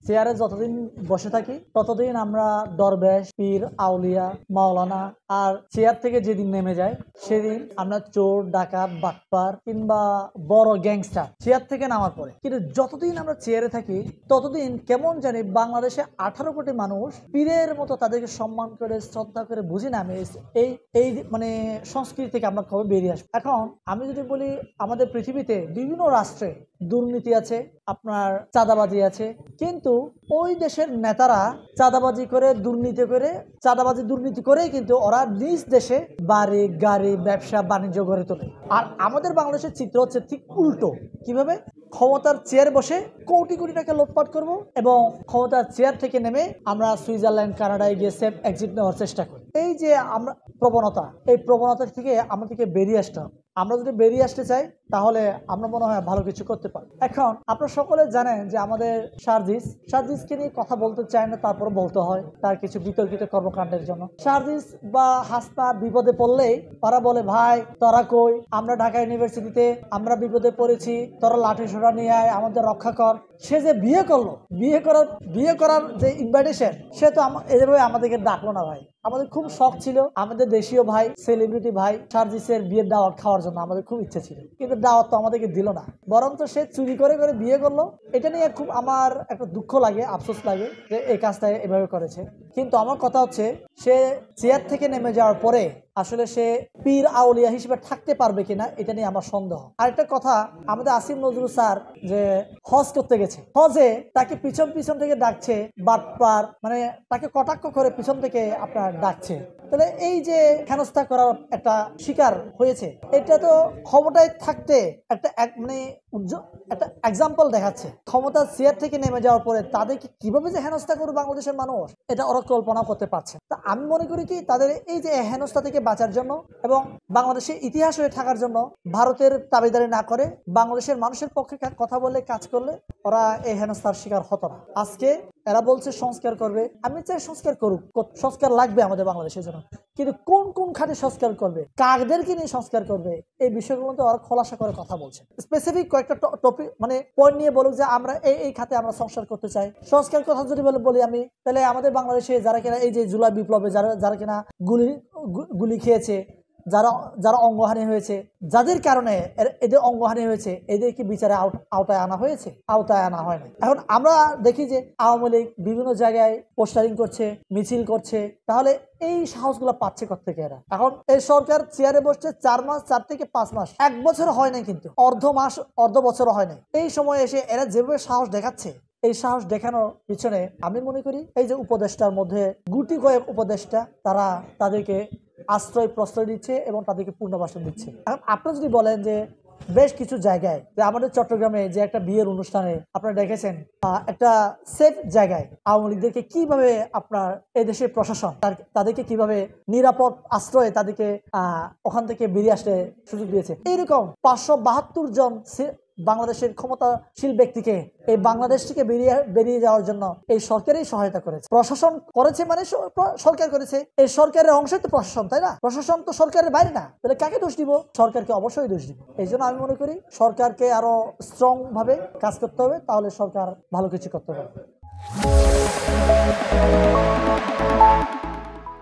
চেয়ারে যতদিন বসে থাকি ততদিন আমরা দরবেশ, পীর, আউলিয়া, মাওলানা, আর চেয়ার থেকে যেদিন নেমে যায় সেদিন আমরা চোর, ডাকাত, বাটপার কিংবা বড় গ্যাংস্টার চেয়ার থেকে নামার পরে। কিন্তু যতদিন আমরা চেয়ারে থাকি ততদিন কেমন জানি বাংলাদেশে 18 কোটি মানুষ পীরের মতো তাদেরকে সম্মান করে, শ্রদ্ধা করে বুঝি না আমি এই এই মানে সংস্কৃতি থেকে আমরা কবে বেরিয়ে আসবো। এখন আমি যদি বলি, আমাদের পৃথিবীতে বিভিন্ন রাষ্ট্রে দুর্নীতি আছে, আপনার চাঁদাবাজি আছে, কিন্তু ওই দেশের নেতারা চাঁদাবাজি করে, দুর্নীতি করেই কিন্তু ওরা নিজ দেশে বাড়ি, গাড়ি, ব্যবসা বাণিজ্য গড়ে তোলে। আর আমাদের বাংলাদেশের চিত্র হচ্ছে ঠিক উল্টো। কিভাবে? ক্ষমতার চেয়ার বসে কোটি কোটি টাকা লুটপাট করব এবং ক্ষমতার চেয়ার থেকে নেমে আমরা সুইজারল্যান্ড, কানাডায় গিয়ে সেফ এক্সিট নেওয়ার চেষ্টা করি। এই যে আমরা এই প্রবণতা থেকে আমাদেরকে বেরিয়ে আসতে হবে। আমরা যদি বেরিয়ে আসতে চাই তাহলে আমরা মনে হয় ভালো কিছু করতে পারি। এখন আপনারা সকলে জানেন যে আমাদের সার্জিসকে নিয়ে কথা বলতে চায় না, তারপর বলতে হয় তার কিছু বিতর্কিত কর্মকাণ্ডের জন্য। সার্জিস বা হাসনা বিপদে পড়লেই ওরা বলে, ভাই তোরা কই, আমরা ঢাকা ইউনিভার্সিটিতে আমরা বিপদে পড়েছি, তোরা লাঠি সোটা নিয়ে আয়, আমাদের রক্ষা কর। সে যে বিয়ে করলো, বিয়ে করার যে ইনভাইটেশন, সে তো এভাবে আমাদেরকে ডাকলো না ভাই। আমাদের খুব শখ ছিল, আমাদের দেশীয় ভাই, সেলিব্রিটি ভাই সার্জিসের বিয়ের দাওয়াত খাওয়ার জন্য আমাদের খুব ইচ্ছে ছিল, কিন্তু দাওয়াত তো আমাদেরকে দিল না, বরং তো সে চুরি করে বিয়ে করলো। এটা নিয়ে খুব আমার একটা দুঃখ লাগে, আফসোস লাগে যে এই কাজটা এভাবে করেছে। কিন্তু আমার কথা হচ্ছে, সে চেয়ার থেকে নেমে যাওয়ার পরে আসলে সে পীর আউলিয়া হিসেবে থাকতে পারবে কিনা এটা নিয়ে আমার সন্দেহ। আরেকটা কথা, আমাদের আসিফ নজরুল স্যার যে হজ করতে গেছে, হজে তাকে পিছন থেকে ডাকছে বাটপার, মানে তাকে কটাক্ষ করে পিছন থেকে আপনার ডাকছে। তাহলে এই যে হেনস্থা করার একটা শিকার হয়েছে, এটা তো ক্ষমতায় থাকতে একটা একটা এক্সাম্পল দেখাচ্ছে। ক্ষমতার চেয়ার থেকে নেমে যাওয়ার পরে তাদেরকে কিভাবে যে হেনস্থা করবে বাংলাদেশের মানুষ, এটা ওরা কল্পনা করতে পারছে। তা আমি মনে করি কি, তাদের এই যে হেনস্থা থেকে বাঁচার জন্য এবং বাংলাদেশের ইতিহাস হয়ে থাকার জন্য ভারতের দাবিদারি না করে বাংলাদেশের মানুষের পক্ষে কথা বলে কাজ করলে ওরা এই হেনস্থার শিকার হতো না। আজকে এরা বলছে সংস্কার করবে, আমি চাই সংস্কার করুক, সংস্কার লাগবে আমাদের বাংলাদেশের জন্য, কিন্তু কোন খাতে সংস্কার করবে, কাদেরকে নিয়ে সংস্কার করবে, এই বিষয়গুলো তো ওরা খোলাসা করে কথা বলছে। স্পেসিফিক কয়েকটা টপিক পয়েন্ট নিয়ে বলুক যে আমরা এই খাতে আমরা সংস্কার করতে চাই। সংস্কার কথা যদি বলি আমি, তাহলে আমাদের বাংলাদেশে যারা কিনা এই যে জুলাই বিপ্লবে যারা কিনা গুলি খেয়েছে, যারা অঙ্গহানি হয়েছে, যাদের কারণে এদের অঙ্গহানি হয়েছে, এদেরকে বিচারে আওতায় আনা হয়েছে? আওতায় আনা হয় না। এখন আমরা দেখি যে আওয়ামী লীগ বিভিন্ন জায়গায় পোস্টারিং করছে, মিছিল করছে, তাহলে এই সাহসগুলো পাচ্ছে কোত্থেকে এরা? এখন এই সরকার চেয়ারে বসছে 4 থেকে 5 মাস, 1 বছর হয় নাই, কিন্তু অর্ধ বছরও হয় নাই। এই সময় এসে এরা যেভাবে সাহস দেখাচ্ছে, এই সাহস দেখানোর পিছনে আমি মনে করি এই যে উপদেষ্টার মধ্যে গুটি কয়েক উপদেষ্টা, তারা তাদেরকে প্রশ্রয় দিচ্ছে এবং তাদেরকে পূর্ণবাসন দিচ্ছে। এখন আপনারা যদি বলেন যে বেশ কিছু জায়গায়, যে আমাদের চট্টগ্রামে যে একটা বিয়ের অনুষ্ঠানে আপনারা দেখেছেন, একটা সেফ জায়গায় আওয়ামী লীগদেরকে কিভাবে আপনার এদেশের প্রশাসন তাদেরকে কিভাবে নিরাপদ আশ্রয়ে তাদেরকে ওখান থেকে বেরিয়ে আসতে সুযোগ দিয়েছে। এইরকম 572 জন বাংলাদেশের ক্ষমতাশীল ব্যক্তিকে এই বাংলাদেশ থেকে বেরিয়ে যাওয়ার জন্য এই সরকারই সহায়তা করেছে, প্রশাসন করেছে, মানে সরকার করেছে। এই সরকারের অংশই তো প্রশাসন, তাই না? প্রশাসন তো সরকারের বাইরে না, তাহলে কাকে দোষ দিব? সরকারকে অবশ্যই দোষ দিব। এই জন্য আমি মনে করি সরকারকে আরো স্ট্রং ভাবে কাজ করতে হবে, তাহলে সরকার ভালো কিছু করতে পারবে।